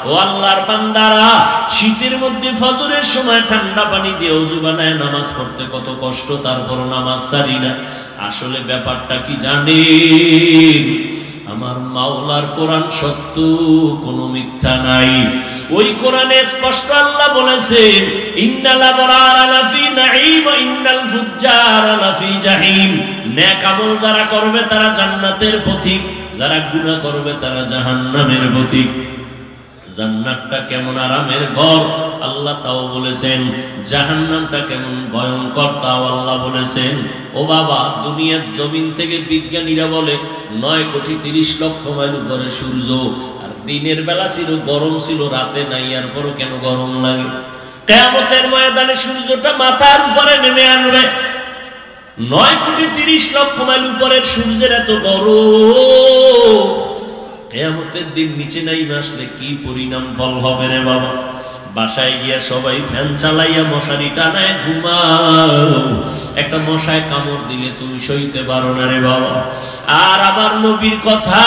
ও আল্লাহর বান্দারা, শীতের মধ্যে ফজরের সময় ঠান্ডা পানি দিয়ে ওযু বানায় নামাজ পড়তে কত কষ্ট, তারপর নামাজ ছাড়ি না। আসলে ব্যাপারটা কি জানেন? আমার মাওলার কোরআন সত্য, কোনো মিথ্যা নাই। ওই কোরআনে স্পষ্ট আল্লাহ বলেছেন, ইন্নাল আবরারা লাফি নাঈম ওয়া ইন্নাল ফুজ্জারা লাফি জাহিম। নেক আমল যারা করবে তারা জান্নাতের পথিক, যারা গুনাহ করবে তারা জাহান্নামের পথিক। জান্নাতটা কেমন আরামের ঘর আল্লাহ তাও বলেছেন, জাহান্নামটা কেমন ভয়ঙ্কর তাও আল্লাহ বলেছেন। ও বাবা, দুনিয়ার জমিন থেকে বিজ্ঞানীরা বলে 9,30,00,000 মাইল উপরে সূর্য, আর দিনের বেলা ছিল গরম ছিল, রাতে নাই, আর পরও কেন গরম লাগে? কিয়ামতের ময়দানে সূর্যটা মাথার উপরে নেমে আনবে। 9,30,00,000 মাইল উপরের সূর্যের এত গরম, কিয়ামতের দিন নিচে নাইমে আসলে কি পরিণাম ফল হবে রে বাবা। বাসায় গিয়া সবাই ফ্যান চালাইয়া মশারি টানায় ঘুমাও, একটা মশায় কামড় দিলে তুমি সইতে পারো না রে বাবা। আর আবার নবীর কথা,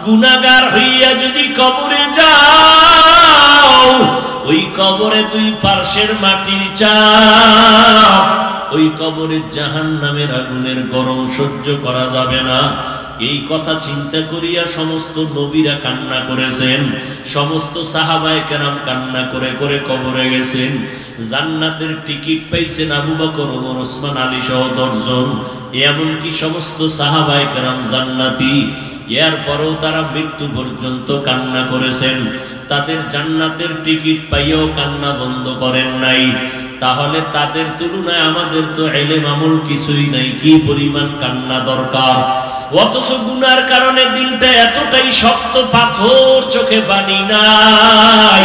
গুনাহগার হইয়া যদি কবরে যাও, ওই কবরে দুই পার্শ্বের মাটির চাপ, ওই কবরে জাহান্নামের আগুনের গরম সহ্য করা যাবে না। এই কথা চিন্তা করিয়া সমস্ত নবীরা কান্না করেছেন, সমস্ত সাহাবায়ে কেরাম কান্না করে করে কবরে গেছেন। জান্নাতের টিকিট পাইছেন আবু বকর, ওমর, ওসমান, আলী সহ 10 জন। এমনকি সমস্ত সাহাবায়ে কেরাম জান্নাতি, এরপরেও তারা মৃত্যু পর্যন্ত কান্না করেছেন। তাদের জান্নাতের টিকিট পাইয়াও কান্না বন্ধ করেন নাই। তাহলে তাদের তুলনায় আমাদের তো ইলম আমল কিছুই নাই, কি পরিমাণ কান্না দরকার। অথচ গুনার কারণে দিলটা এতটাই শক্ত পাথর, চোখে পানি নাই,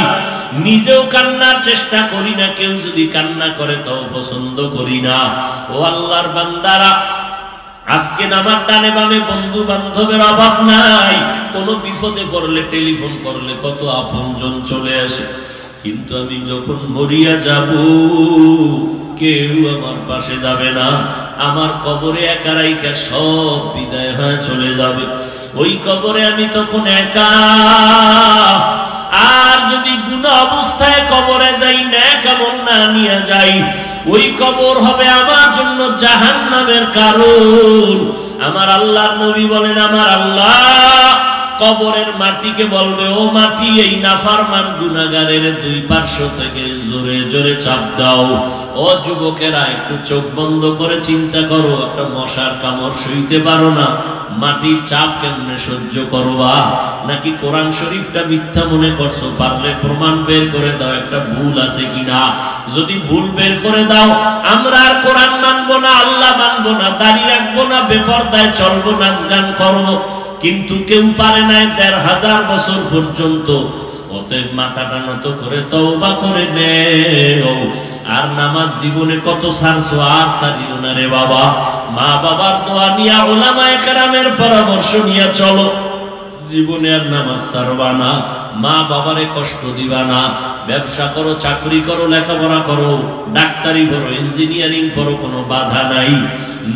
নিজেও কান্নার চেষ্টা করি না, কেউ যদি কান্না করে তাও পছন্দ করি না। ও আল্লাহর বান্দারা, আজকে আমার ডানে বামে বন্ধু বান্ধবের অভাব নাই, কোনো বিপদে পড়লে টেলিফোন করলে কত আপনজন চলে আসে। কিন্তু আমি যখন মরিয়া যাব, কেউ আমার পাশে যাবে না, আমার কবরে একা রাইখা সব বিদায় হয়ে চলে যাবে। ওই কবরে আমি তখন একা। আর যদি গুনাহ অবস্থায় কবরে যাই, নেক আমল না নিয়ে যাই, ওই কবর হবে আমার জন্য জাহান্নামের কারণ। আমার আল্লাহর নবী বলেন, আমার আল্লাহ কবরের মাটিকে বলবে, ও মাটি, এই নাফরমান গুনাহগারের দুই পার্শ্ব থেকে জোরে জোরে চাপ দাও। ও যুবকেরা, একটু চোখ বন্ধ করে চিন্তা করো, একটা মশার কামড় সইতে পারো না, মাটির চাপ কেমনে সহ্য করবা? নাকি কোরআন শরীফটা মিথ্যা মনে করছো? পারলে প্রমাণ বের করে দাও, একটা ভুল আছে কিনা। যদি ভুল বের করে দাও, আমরা আর কোরআন মানবো না, আল্লাহ মানবো না, দাড়ি রাখবো না, বেপরদায় চলবো, নাচ গান করবো। কিন্তু কেউ পারে নাই ১৫০০ বছর পর্যন্ত। অতএব মাথাটা নত করে তওবা করে নেও। আর নামাজ জীবনে কত ছাড়ছো, আর ছাড়িও না রে বাবা। মা বাবার দোয়া নিয়া, উলামায়ে কেরামের পরামর্শ নিয়ে চলো। জীবনে আর নামাজ ছাড়বা না, মা বাবারে কষ্ট দিবা না। ব্যবসা করো, চাকরি করো, লেখাপড়া করো, ডাক্তারি করো, ইঞ্জিনিয়ারিং করো, কোনো বাধা নাই।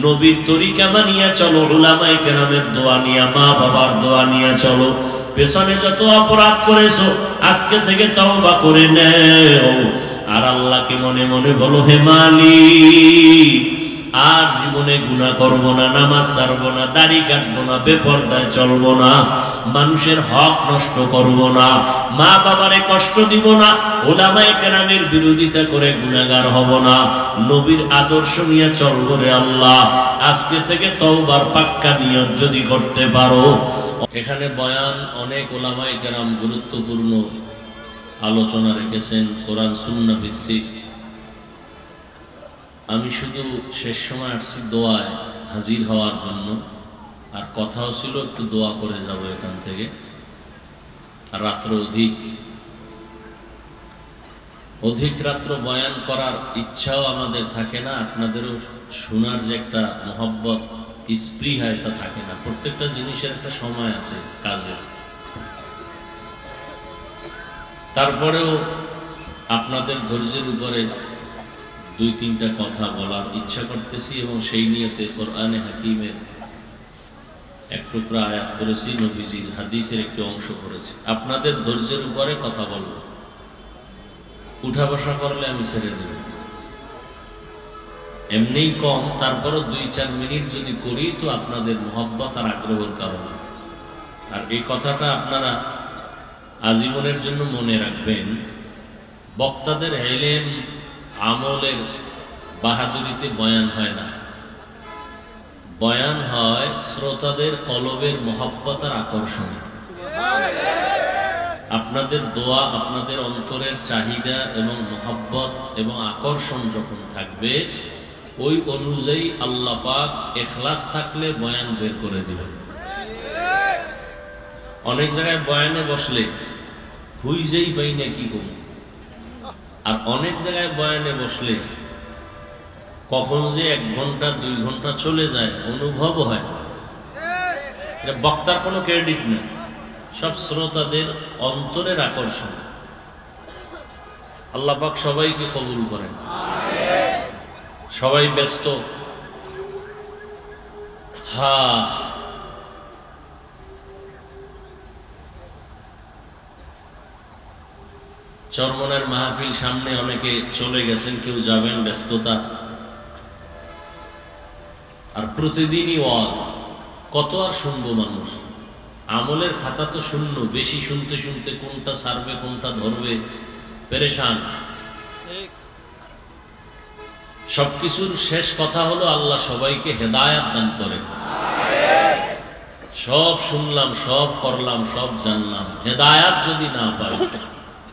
নবীর তরিকা মানিয়া চলো, উলামায়ে কেরামের দোয়া নিয়া, মা বাবার দোয়া নিয়ে চলো। পেছনে যত অপরাধ করেছো, আজকে থেকে তওবা করে নেও। আর আল্লাহকে মনে মনে বলো, হে মালিক, আর জীবনে গুনাহ করব না, নামাজ ছাড়বো না, দাড়ি কাটবো না, বেপরদায় চলবো না, মানুষের হক নষ্ট করব না, মা বাবারে কষ্ট দিব না, উলামায়ে কেরামের বিরোধিতা করে গুনাহগার হব না, নবীর আদর্শ নিয়ে চলবো রে আল্লাহ। আজকে থেকে তওবার পাক্কা নিয়ত যদি করতে পারো। এখানে বয়ান অনেক উলামায়ে কেরাম গুরুত্বপূর্ণ আলোচনা রেখেছেন, কোরআন সুন্নাহ ভিত্তিক। আমি শুধু শেষ সময় আসছি দোয়ায় হাজির হওয়ার জন্য, আর কথাও ছিল একটু দোয়া করে যাব এখান থেকে। আর রাত্র অধিক রাত্র বয়ান করার ইচ্ছাও আমাদের থাকে না, আপনাদেরও শোনার যে একটা মহব্বত, স্পৃহা, এটা থাকে না। প্রত্যেকটা জিনিসের একটা সময় আছে কাজের। তারপরেও আপনাদের ধৈর্যের উপরে ২-৩টা কথা বলার ইচ্ছা করতেছি, এবং সেই নিয়তে কোরআনে হাকিমের এক টুকরা আয়াত করেছি, নবীজির হাদিসের একটি অংশ করেছি। আপনাদের ধৈর্যের উপরে কথা বলবো, উঠা বসা করলে আমি ছেড়ে দেব। এমনিই কম, তারপরও 2-4 মিনিট যদি করি তো আপনাদের মহব্বত আর আগ্রহের কারণে। আর এই কথাটা আপনারা আজীবনের জন্য মনে রাখবেন, বক্তাদের ইলম আমলের বাহাদুরিতে বয়ান হয় না, বয়ান হয় শ্রোতাদের কলবের মহব্বত আর আকর্ষণ। আপনাদের দোয়া, আপনাদের অন্তরের চাহিদা এবং মহব্বত এবং আকর্ষণ যখন থাকবে, ওই অনুযায়ী আল্লাহ পাক ইখলাস থাকলে বয়ান বের করে দিবেন। অনেক জায়গায় বয়ানে বসলে খুঁজেই পাই না কি করব, আর অনেক জায়গায় বয়ানে বসলে কখন যে 1 ঘন্টা 2 ঘন্টা চলে যায় অনুভবও হয় না। এটা বক্তার কোনো ক্রেডিট নেই, সব শ্রোতাদের অন্তরের আকর্ষণ। আল্লাহ পাক সবাইকে কবুল করেন। সবাই ব্যস্ত, চরমনের মাহফিল সামনে, অনেকে চলে গেছেন, কেউ যাবেন, ব্যস্ততা। আর প্রতিদিনই ওয়াজ, কত আর শুনবো মানুষ? আমলের খাতা তো শূন্য, বেশি শুনতে শুনতে কোনটা ছাড়বে কোনটা ধরবে, পেরেশান। সবকিছুর শেষ কথা হলো আল্লাহ সবাইকে হেদায়েত দান করেন। সব শুনলাম, সব করলাম, সব জানলাম, হেদায়েত যদি না পাই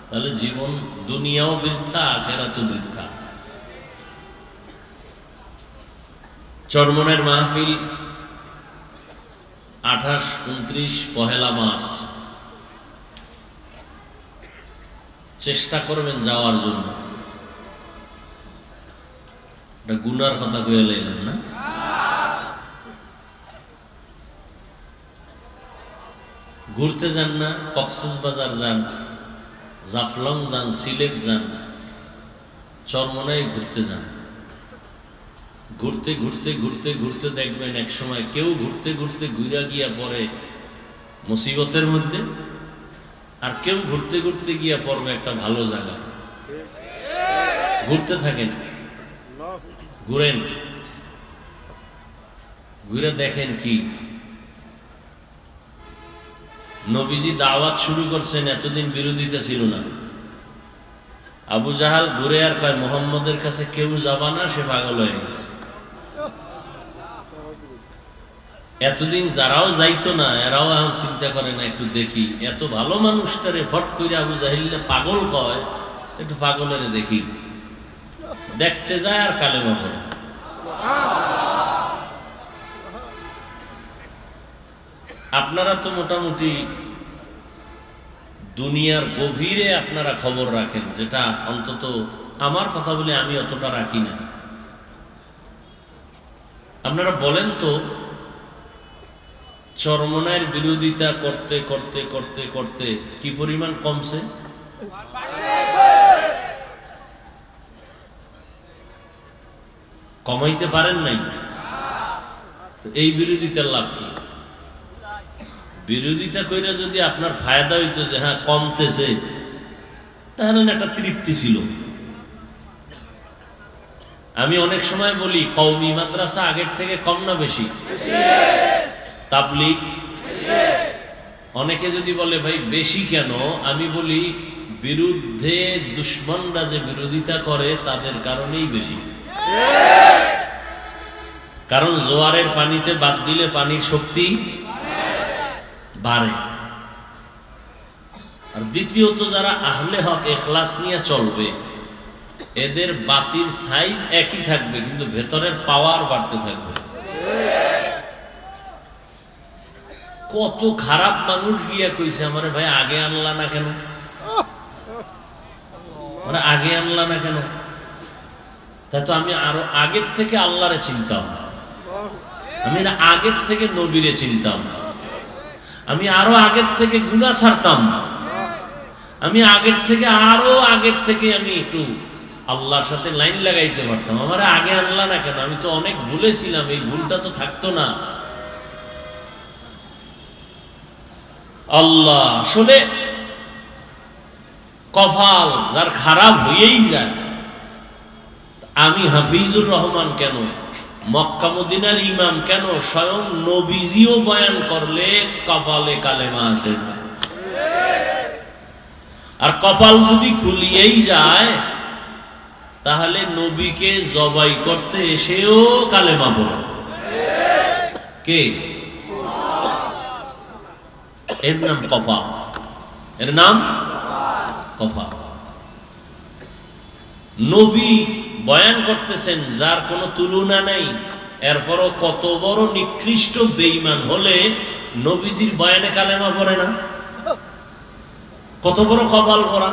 তাহলে জীবন দুনিয়াও বৃথা, আখিরাতও বৃথা। চরমনের মাহফিল 28, 29, 1 মার্চ। চেষ্টা করবেন যাওয়ার জন্য। এটা গুনার কথা কয়ে লাইলাম না? ঘুরতে যান না? কক্সবাজার যান, জাফলং যান, সিলেট যান, চরমনায় ঘুরতে যান। ঘুরতে ঘুরতে ঘুরতে ঘুরতে দেখবেন এক সময় কেউ ঘুরতে ঘুরতে ঘুরা গিয়া পড়ে মুসিবতের মধ্যে, আর কেউ ঘুরতে ঘুরতে গিয়া পড়বে একটা ভালো জায়গা। ঘুরতে থাকেন, ঘুরেন, ঘুরে দেখেন কি নবীজি দাওয়াত শুরু করছেন, এতদিন বিরোধিতা ছিল না। আবু জাহাল ঘুরে আর কয় মুহাম্মদের কাছে কেউ যাবা না, সে পাগল হয়ে গেছে। এতদিন যারাও যাইতো না, এরাও এখন চিন্তা করে না, একটু দেখি এত ভালো মানুষটারে ফট করে আবু জাহিল পাগল কয়, একটু পাগলের দেখি। দেখতে যায় আর কালেমা পড়ে। আপনারা তো মোটামুটি দুনিয়ার গভীরে আপনারা খবর রাখেন, যেটা অন্তত আমার কথা বলে আমি অতটা রাখি না। আপনারা বলেন তো, চরমনায়ের বিরোধিতা করতে করতে করতে করতে কি পরিমাণ কমছে? কমাইতে পারেন নাই? এই বিরোধিতার লাভ কি? বিরোধিতা কইরা যদি আপনার ফায়দা হইতো যে হ্যাঁ কমতেছে, তাহলে একটা তৃপ্তি ছিল। আমি অনেক সময় বলি কওমি মাদ্রাসা আগের থেকে কম না বেশি? তাবলীগ অনেকে যদি বলে ভাই বেশি কেন, আমি বলি বিরুদ্ধে দুশ্মনরা যে বিরোধিতা করে তাদের কারণেই বেশি। কারণ জোয়ারের পানিতে বাদ দিলে পানির শক্তি বাড়ে। আর দ্বিতীয়ত যারা আহলে হক ইখলাস নিয়ে চলবে, এদের বাতির সাইজ একই থাকবে কিন্তু ভেতরের পাওয়ার বাড়তে থাকবে। কত খারাপ মানুষ গিয়া কইছে আমারে ভাই আগে আনলা না কেন, মানে আগে আনলা না কেন? তাই তো আমি আরো আগের থেকে আল্লাহরে চিনতাম, আমি আগের থেকে নবীরে চিনতাম, আমি আরো আগের থেকে গুনাহ ছাড়তাম, আমি আগের থেকে আরো আগের থেকে আমি একটু আল্লাহর সাথে লাইন লাগাইতে পারতাম। আমার আগে আনলা না কেন? আমি তো অনেক ভুলেছিলাম, এই ভুলটা তো থাকতো না। আল্লাহ, আসলে কপাল যার খারাপ হয়েই যায়। আমি হাফিজুর রহমান কেন, মক্কা মদিনার ইমাম কেন, স্বয়ং নবীজিও বয়ান করলে কপালে কালেমা আসে না। আর কপাল যদি খুলিয়েই যায় তাহলে নবীকে জবাই করতে এসেও কালেমা পড়ে কে? এর নাম কপাল, এর নাম কপাল। নবী বয়ান করতেছেন যার কোনো তুলনা নাই, এরপরও কত বড় নিকৃষ্ট বেঈমান হলে নবীজির বয়ানে কালেমা পড়ে না? কত বড় কপাল পড়া।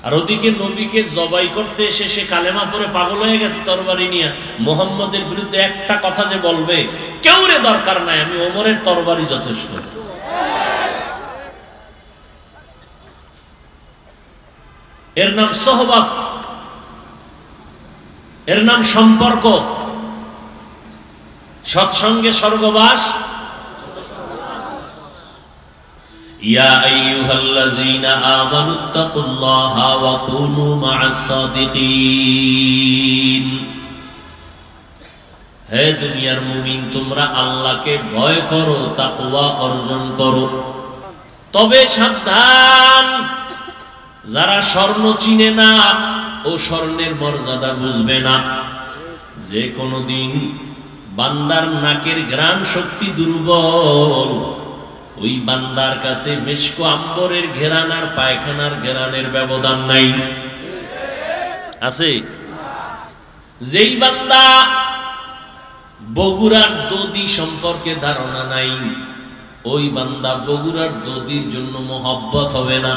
আর ওদিকে নবীকে জবাই করতে এসে সে কালেমা পড়ে পাগল হয়ে গেছে তরবারি নিয়ে। মুহাম্মদের বিরুদ্ধে একটা কথা যে বলবে, কেউ রে দরকার নাই, আমি ওমরের তরবারি যথেষ্ট। এর নাম সোহবত, এর নাম সম্পর্ক, সৎসঙ্গে স্বর্গবাস। ইয়া আইয়ুহাল্লাযীনা আমানুত্তাকুল্লাহা ওয়া কুনু মা'আস সাদিকিন। হে দুনিয়ার মুমিন, তোমরা আল্লাহকে ভয় করো, তাকওয়া অর্জন করো। তবে সাবধান, যারা স্বর্ণ চিনে না ও স্বর্ণের মর্যাদা বুঝবে না, যে কোনো দিন বান্দার নাকের ঘ্রাণ শক্তি দুর্বল, ওই বান্দার কাছে মিশক আম্বরের ঘেরান আর পায়খানার ঘেরানের ব্যবধান নাই। আছে? যেই বান্দা বগুড়ার দধি সম্পর্কে ধারণা নাই, ওই বান্দা বগুড়ার দধির জন্য মোহব্বত হবে না।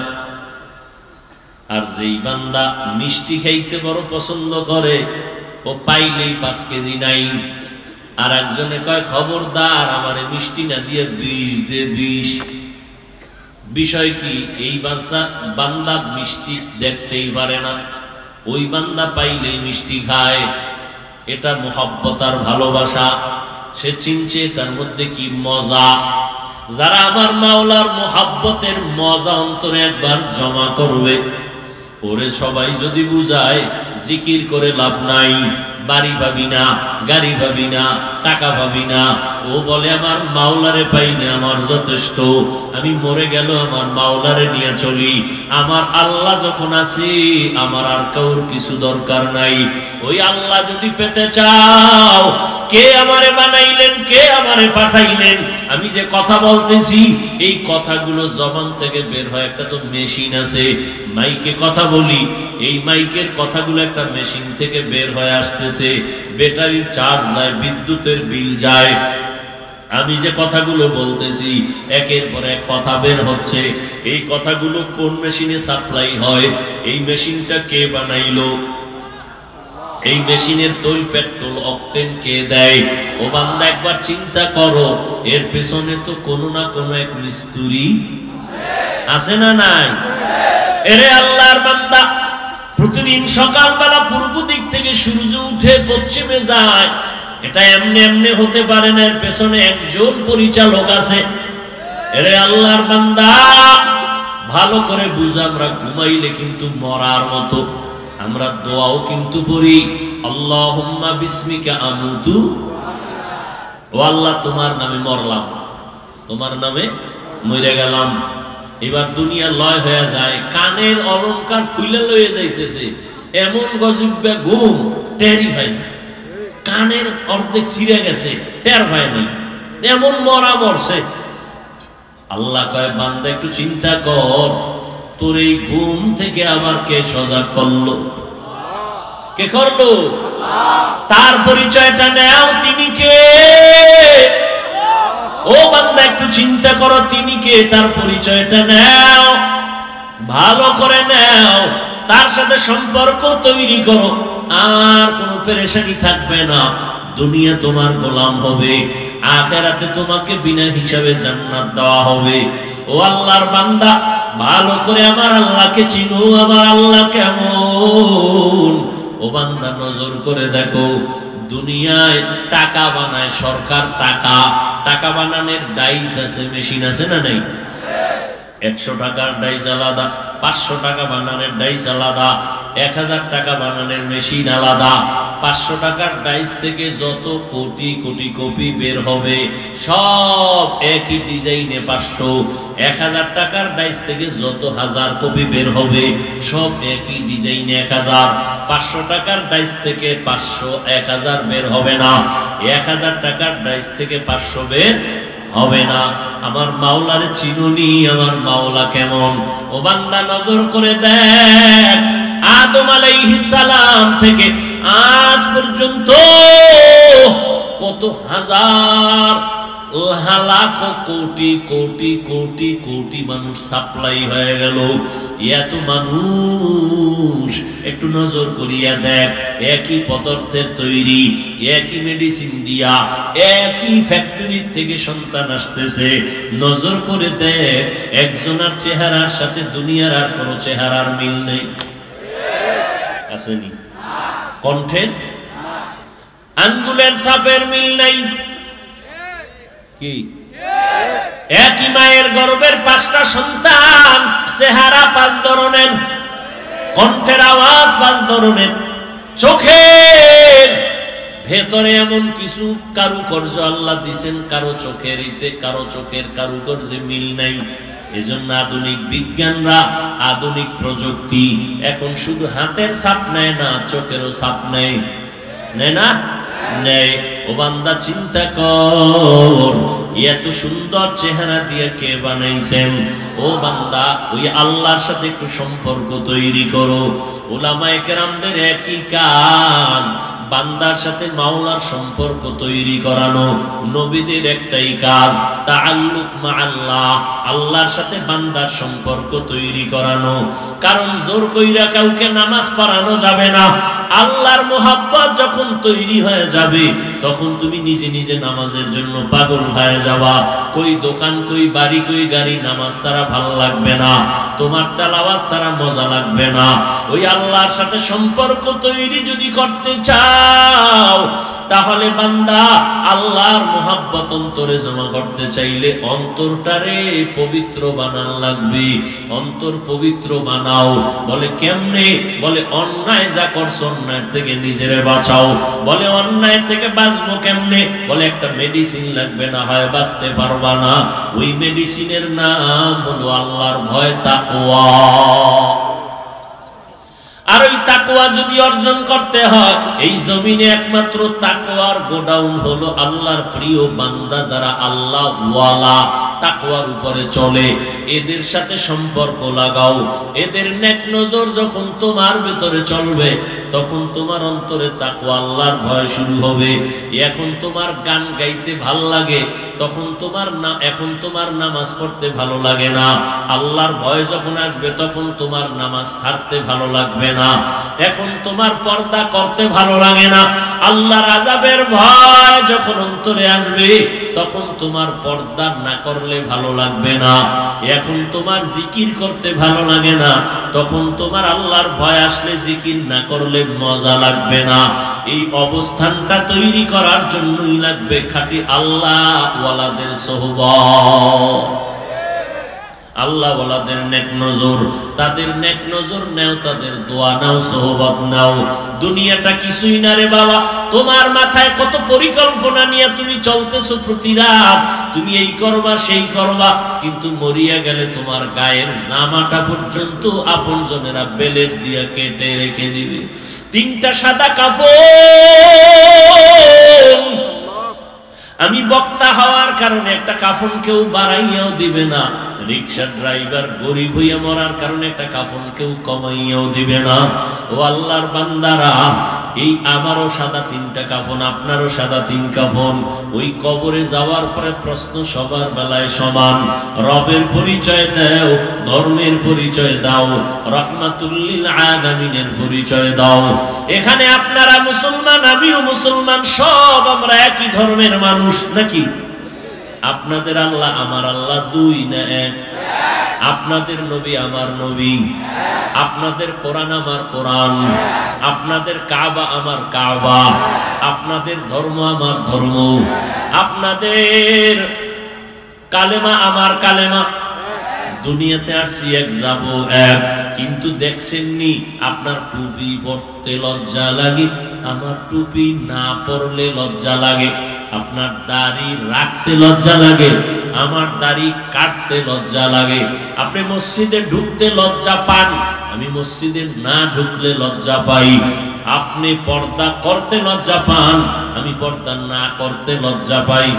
আর যেই বান্দা মিষ্টি খাইতে বড় পছন্দ করে, ও পাইলেই 5 কেজি নাই। আর একজনে কয়, খবরদার আমারে মিষ্টি না দিয়ে বিষ দে, বিষ। বিষয় কি? এই বান্দা মিষ্টি দেখতেই পারে না, ওই বান্দা পাইলেই মিষ্টি খায়। এটা মোহব্বত আর ভালোবাসা। সে চিনছে এটার মধ্যে কি মজা। যারা আমার মাওলার মোহব্বতের মজা অন্তরে একবার জমা করবে, ওরে সবাই যদি বুঝায় জিকির করে লাভ নাই, বাড়ি পাবি না, গাড়ি পাবি না, টাকা পাবি না, ও বলে আমার মাওলারে পাই না, আমার যথেষ্ট, আমি মরে গেল আমার মাওলারে নিয়ে চলি, আমার আল্লাহ যখন আছি আমার আর কাউর কিছু দরকার নাই। ওই আল্লাহ যদি পেতে চাও, কে আমারে বানাইলেন, কে আমারে পাঠাইলেন? আমি যে কথা বলতেছি এই কথাগুলো জবান থেকে বের হয়, একটা তো মেশিন আছে, মাইকে কথা বলি, এই মাইকের কথাগুলো একটা মেশিন থেকে বের হয়ে আসতেছে, ব্যাটারির চার্জ যায়, বিদ্যুতের বিল যায়। আমি যে কথাগুলো বলতেছি একের পর এক কথা বের হচ্ছে, এই কথাগুলো কোন মেশিনে সাপ্লাই হয়? এই মেশিনটা কে বানাইলো? এই মেশিনের তৈল, পেট্রোল, অকটেন কে দেয়? ও বান্দা একবার চিন্তা করো, এর পেছনে তো কোনো না কোনো এক মিস্ত্রি আছে না নাই? এরে আল্লাহর বান্দা, প্রতিদিন সকালবেলা পূর্ব দিক থেকে সূর্য উঠে পশ্চিমে যায়, এটা এমনি এমনি হতে পারে না, এর পেছনে একজন পরিচালক আছে। এরে আল্লাহর বান্দা, ভালো করে বুঝ, আমরা ঘুমাইলে কিন্তু মরার মতো, আমরা দোয়াও কিন্তু পড়ি, আল্লাহুম্মা বিসমিকা আমুতু, ও আল্লাহ তোমার নামে মরলাম, তোমার নামে মরে গেলাম। এবার দুনিয়া লয় হয়ে যায়, কানের অলংকার খুলে লয়ে যাইতেছে, এমন গজব ঘুম টেরই ভাই না, কানের অর্ধেক ছিঁড়ে গেছে, টের ভাই না, এমন মরা মরছে। আল্লাহ কয়, বান্দা একটু চিন্তা কর, তোর এই ঘুম থেকে আবার কে সজাগ করলো? কে করলো? তার পরিচয়টা নাও, তিনি কে? ও বান্দা একটু চিন্তা করো, তিনি কে, তার পরিচয়টা নাও, ভালো করে নাও, তার সাথে সম্পর্ক তৈরি করো, আর কোনো পেরেশানি থাকবে না। দুনিয়া তোমার গোলাম হবে, আখিরাতে তোমাকে বিনা হিসাবে জান্নাত দেওয়া হবে। ও আল্লাহর বান্দা, ভালো করে আমার আল্লাহকে চিনো, আমার আল্লাহ কেমন। ও বান্দা নজর করে দেখো, দুনিয়ায় টাকা বানায় সরকার, টাকা টাকা বানানোর ডাইস আছে, মেশিন আছে না নাই? 100 টাকার ডাইস আলাদা, 500 টাকা বানানোর ডাইস আলাদা, 1000 টাকা বানানোর মেশিন আলাদা। 500 টাকার ডাইস থেকে যত কোটি কোটি কপি বের হবে সব একই ডিজাইনে 500। 1000 টাকার ডাইস থেকে যত হাজার কপি বের হবে সব একই ডিজাইনে 1000। 500 টাকার ডাইস থেকে 500 1000 বের হবে না, 1000 টাকার ডাইস থেকে 500 বের হবে না। আমার মাওলার চিনুনি, আমার মাওলা কেমন? ও বান্দা নজর করে দেখ, আদম আলাইহিস সালাম থেকে আজ পর্যন্ত কত হাজার লাখ কোটি কোটি কোটি কোটি মানুষ সাপ্লাই হয়ে গেল। এত মানুষ একটু নজর করিয়া দেখ, একই পদার্থের তৈরি, একই মেডিসিন দিয়া, একই ফ্যাক্টরি থেকে সন্তান আসতেছে। নজর করে দেখ, একজনের চেহারার সাথে দুনিয়ার আর কোনো চেহারার মিল নেই। আসেনি? কণ্ঠের আঙ্গুলের ছাপের মিল নাই। কি একই মায়ের গর্ভের 5টা সন্তান, চেহারা 5 ধরনের, কণ্ঠের আওয়াজ 5 ধরনের, চোখের ভেতরে এমন কিছু কারুকার্য আল্লাহ দিছেন, কারো চোখের ইতে কারো চোখের কারুকার্যে মিল নাই। এজন্য আধুনিক বিজ্ঞানরা, আধুনিক প্রযুক্তি এখন শুধু হাতের ছাপ নেয় না, চোখেরও ছাপ নেয় না? নেই। ও বান্দা চিন্তা কর, এত সুন্দর চেহারা দিয়ে কে বানাইছেন? ও বান্দা, ওই আল্লাহর সাথে একটু সম্পর্ক তৈরি করো। উলামায়ে কেরামদের একই কাজ, বান্দার সাথে মাওলার সম্পর্ক তৈরি করানো। নবীদের একটাই কাজ, তাআল্লুক মা আল্লাহ, আল্লাহর সাথে বান্দার সম্পর্ক তৈরি করানো। কারণ জোর কইরা কাউকে নামাজ পড়ানো যাবে না। আল্লাহর মোহাব্বত যখন তৈরি হয়ে যাবে তখন তুমি নিজে নিজে নামাজের জন্য পাগল হয়ে যাবা। কই দোকান, কই বাড়ি, কই গাড়ি, নামাজ ছাড়া ভালো লাগবে না, তোমার তেলাওয়াত ছাড়া মজা লাগবে না। ওই আল্লাহর সাথে সম্পর্ক তৈরি যদি করতে চাও, তাহলে বান্দা আল্লাহর মোহাব্বত অন্তরে জমা করতে চাইলে অন্তরটারে পবিত্র বানান লাগবে। অন্তর পবিত্র বানাও। বলে কেমনে? বলে অন্যায় যা করছো অন্যায় থেকে নিজেরে বাঁচাও। বলে অন্যায় থেকে বাঁচবো কেমনে? বলে একটা মেডিসিন লাগবে, না হয় বাঁচতে পারবা না। ওই মেডিসিনের নাম হলো আল্লাহর ভয়, তাকওয়া। আর ওই তাকওয়া যদি অর্জন করতে হয়, এই জমিনে একমাত্র তাকওয়ার গোডাউন হলো আল্লাহর প্রিয় বান্দা যারা আল্লাহ ওয়ালা, তাকওয়ার উপরে চলে। এদের সাথে সম্পর্ক লাগাও। এদের নেক নজর যখন তোমার ভেতরে চলবে তখন তোমার অন্তরে তাকওয়া, আল্লাহর ভয় শুরু হবে। এখন তোমার গান গাইতে ভাল লাগে, তখন এখন তোমার নামাজ পড়তে ভালো লাগে না। আল্লাহর ভয় যখন আসবে তখন তোমার নামাজ ছাড়তে ভালো লাগবে না। এখন তোমার পর্দা করতে ভালো লাগে না। আল্লাহর আযাবের ভয় যখন অন্তরে আসবে তখন তোমার পর্দা না করলে ভালো লাগবে না। এখন তোমার জিকির করতে ভালো লাগে না, তখন তোমার আল্লাহর ভয় আসলে জিকির না করলে মজা লাগবে না। এই অবস্থানটা তৈরি করার জন্যই লাগবে খাঁটি আল্লাহ ওয়ালাদের সোহবত। আল্লাহ ওয়ালাদের নেক নজর, তাদের নেক নজর নেও, তাদের দোয়া নাও, সোহবত নাও। দুনিয়াটা কিছুই না রে বাবা। তোমার মাথায় কত পরিকল্পনা নিয়ে তুমি চলতেছো প্রতি রাত, তুমি এই করবা সেই করবা, কিন্তু মরিয়া গেলে তোমার গায়ের জামাটা পর্যন্ত আপনজনেরা বেলেট দিয়া কেটে রেখে দিবে। 3টা সাদা কাপড়, আমি বক্তা হওয়ার কারণে একটা কাফন কেউ বাড়াইয়াও দিবে না। রিকশার ড্রাইভার গরিব হইয়া মরার কারণে একটা কাফন কেউ কমাইয়াও দিবে না। ও আল্লাহর বান্দারা, এই আমারও সাদা 3টা কাফন, আপনারও সাদা 3 কাফন। ওই কবরে যাওয়ার পরে প্রশ্ন সবার বেলায় সমান। রবের পরিচয় দাও, ধর্মের পরিচয় দাও, রাহমাতুল লিল আলামিনের পরিচয় দাও। এখানে আপনারা মুসলমান, আমিও মুসলমান, সব আমরা একই ধর্মের মানুষ নাকি? আপনাদের আল্লাহ আমার আল্লাহ 2 না 1? আপনাদের নবী আমার নবী, আপনাদের কোরআন আমার কোরআন, আপনাদের কাবা আমার কাবা। আপনাদের ধর্ম আমার ধর্ম, আপনাদের কালেমা আমার কালেমা, দুনিয়াতে আসছি এক যাব এক। কিন্তু দেখছেননি আপনার টুপি পরতে লজ্জা লাগে, আমার টুপি না পরলে লজ্জা লাগে। আপনার দাড়ি রাখতে লজ্জা লাগে, আমার দাড়ি কাটতে লজ্জা লাগে। আপনি মসজিদে ঢুকতে লজ্জা পান, আমি মসজিদে না ঢুকলে লজ্জা পাই। আপনি পর্দা করতে লজ্জা পান, আমি পর্দা না করতে লজ্জা পাই।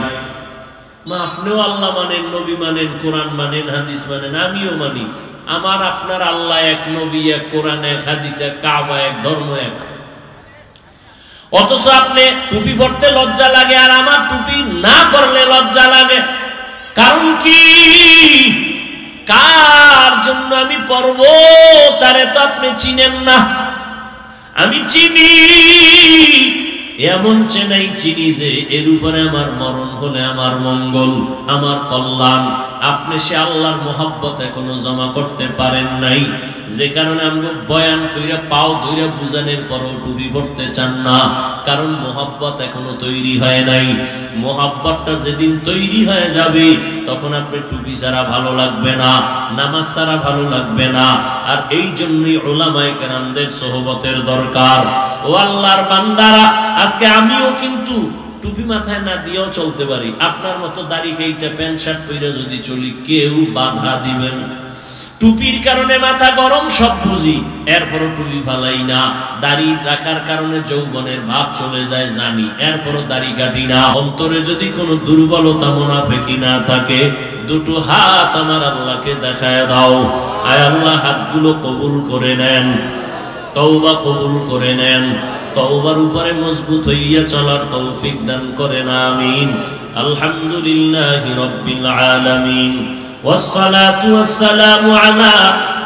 আপনিও আল্লাহ মানেন, নবী মানেন, কোরআন মানেন, হাদিস মানেন, আমিও মানি। আমার আপনার আল্লাহ এক, নবী এক, কোরআন এক, হাদিস এক, কাবা এক, ধর্ম এক। অথচ আপনি টুপি পরতে লজ্জা লাগে আর আমার টুপি না পরলে লজ্জা লাগে। কারণ কি? কার জন্য আমি পরব তারে তো আপনি চিনেন না, আমি চিনি। এমন চেনাই চিনি যে এর উপরে আমার মরণ হলে আমার মঙ্গল, আমার কল্যাণ। আপনি সে আল্লাহর মোহাব্বত এখনো জমা করতে পারেন নাই, যে কারণে আমরা বয়ান কইরা পাও ধইরা বুঝানোর পরও টুপি পড়তে চান না। কারণ মোহাব্বত এখনো তৈরি হয় নাই। মোহাব্বতটা যেদিন তৈরি হয়ে যাবে তখন আপনি টুপি ছাড়া ভালো লাগবে না, নামাজ ছাড়া ভালো লাগবে না। আর এই জন্যই উলামায়ে কেরামদের সোহবতের দরকার। ও আল্লাহর বান্দারা, আজকে আমিও কিন্তু টুপি মাথায় না দিয়েও চলতে পারি। আপনার মতো দাড়ি খেইটা প্যান্ট শার্ট পরে যদি চলি কেউ বাধা দিবেন। টুপির কারণে মাথা গরম সব বুঝি, এরপরও টুপি ফালাই না। দাড়ি রাখার কারণে যৌবনের ভাব চলে যায় জানি, এরপরও দাড়ি কাটি না। অন্তরে যদি কোনো দুর্বলতা মুনাফিকি না থাকে, দুটো হাত আমার আল্লাহকে দেখায় দাও। আয় আল্লাহ, হাতগুলো কবুল করে নেন, তওবা কবুল করে নেন, তওবার উপরে মজবুত হইয়া চলার তৌফিক দান করেন, আমিন। আলহামদুলিল্লাহি রাব্বিল আলামিন, والصلاة والسلام على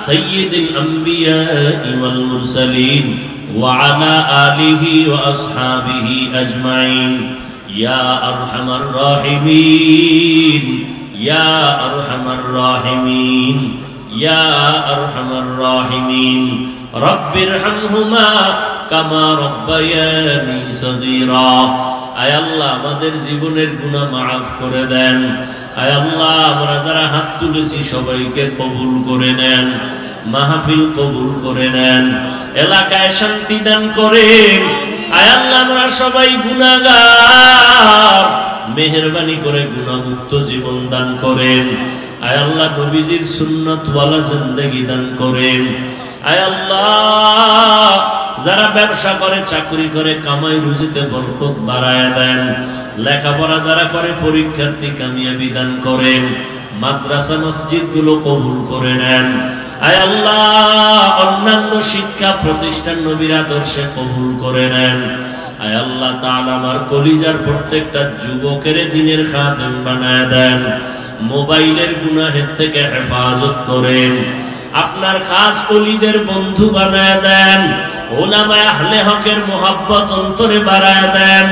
سيد الأنبياء والمرسلين وعلى آله وأصحابه أجمعين يا أرحم الراحمين يا أرحم الراحمين يا أرحم الراحمين رب ارحمهما كما ربياني صغيرا আয় আল্লাহ, আমাদের জীবনের গুনাহ মাফ করে দেন। আয় আল্লাহ, আমরা যারা হাত তুলেছি সবাইকে কবুল করে নেন, মাহফিল কবুল করে নেন, এলাকায় শান্তি দান করেন। আয় আল্লাহ, আমরা সবাই গুনাহগার, মেহেরবানি করে গুনাহমুক্ত জীবন দান করেন। আয় আল্লাহ, নবীজির সুন্নাত ওয়ালা জিন্দেগি দান করেন। আয় আল্লাহ, যারা ব্যবসা করে, চাকরি করে, কামাই রুজিতে বরকত বাড়ায়া দেন। লেখাপড়া যারা করে, পরীক্ষার্থী কামিয়াবি দান করেন। মাদ্রাসা মসজিদ গুলো কবুল করে নেন। আয় আল্লাহ, অন্যান্য শিক্ষা প্রতিষ্ঠান নবীর আদর্শে কবুল করে নেন। আয় আল্লাহ তাআলা, আমার কলিজার প্রত্যেকটা যুবকের দিনের খাদেম বানায় দেন। মোবাইলের গুনাহের থেকে হেফাজত করেন। আপনার খাস ওলিদের বন্ধু বানায় দেন। উলামায়ে আহলে হকের মোহাব্বত অন্তরে বাড়ায় দেন।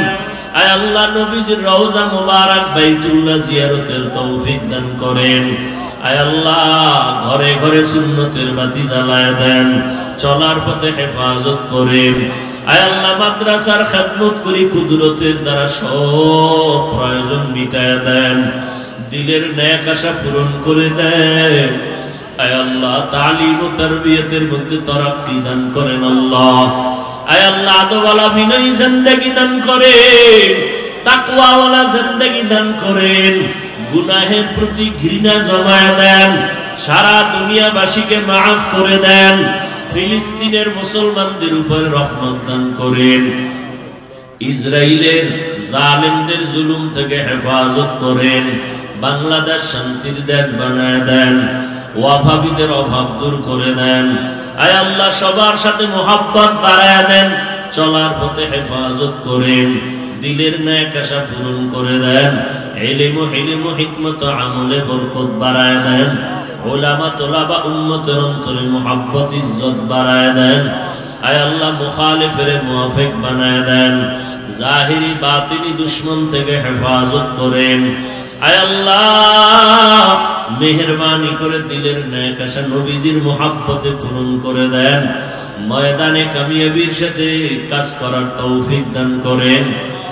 আয় আল্লাহ, নবীজির রওজা মুবারক বাইতুল্লাহ জিয়ারতের তৌফিক দান করেন। আয় আল্লাহ, ঘরে ঘরে সুন্নতের বাতি জ্বালায় দেন। চলার পথে হেফাজত করেন। আয় আল্লাহ, মাদ্রাসার খেদমত করি, কুদরতের দ্বারা সব প্রয়োজন মিটায় দেন। দিলের নেক আশা পূরণ করে দেন। আয় আল্লাহ, তালিম ও তারবিয়তের মধ্যে তারাক্কি দান করেন। আল্লাহ, আয় আল্লাহ, আদবওয়ালা বিনয়ী জিন্দেগি দান করেন, তাকওয়াওয়ালা জিন্দেগি দান করেন। গুনাহের প্রতি ঘৃণা জমায় দেন। সারা দুনিয়াবাসীকে মাফ করে দেন। ফিলিস্তিনের মুসলমানদের উপর রহমত দান করেন। ইসরায়েলের জালেমদের জুলুম থেকে হেফাজত করেন। বাংলাদেশ শান্তির দেশ বানায় দেন। ওয়াহাবিদের অভাব দূর করে দেন। আয় আল্লাহ, সবার সাথে মোহাব্বত বাড়ায় দেন। চলার পথে হেফাজত করেন। দিলের নেক আশা পূরণ করে দেন। ইলম ও হিলম ও হিকমত আমলে বরকত বাড়ায় দেন। উলামা তোলাবা উম্মতের অন্তরে মোহাব্বত ইজ্জত বাড়ায় দেন। আয় আল্লাহ, মুখালিফের মুওয়াফিক বানায় দেন। জাহিরি বাতিনি দুশমন থেকে হেফাজত করেন। আয় আল্লাহ, মেহেরবানি করে দিলের নেক আশা নবীজির মুহাব্বতে পূরণ করে দেন। ময়দানে কামিয়াবির সাথে কাজ করার তৌফিক দান করেন।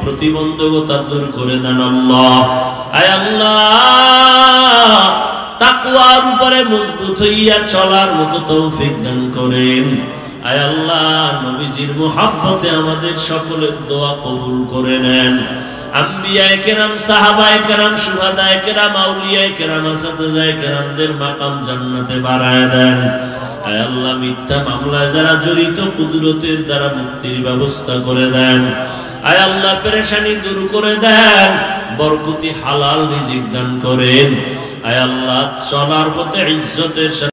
প্রতিবন্ধকতা দূর করে দেন আল্লাহ। আয় আল্লাহ, তাকওয়ার উপরে মজবুত হইয়া চলার মতো তৌফিক দান করেন। আয় আল্লাহ, নবীজির মুহাব্বতে আমাদের সকলের দোয়া কবুল করে নেন। আম্বিয়ায়ে কেরাম, সাহাবায়ে কেরাম, শুহাদায়ে কেরাম, আউলিয়ায়ে কেরাম, আসাতিজায়ে কেরামদের মাকাম জান্নাতে বাড়ায় দেন। আয় আল্লাহ, মিথ্যা মামলায় যারা জড়িত কুদরতের দ্বারা মুক্তির ব্যবস্থা করে দেন। আয় আল্লাহ, পেরেশানি দূর করে দেন, বরকতি হালাল রিজিক দান করেন। আয় আল্লাহ, চলার পথে ইজ্জতের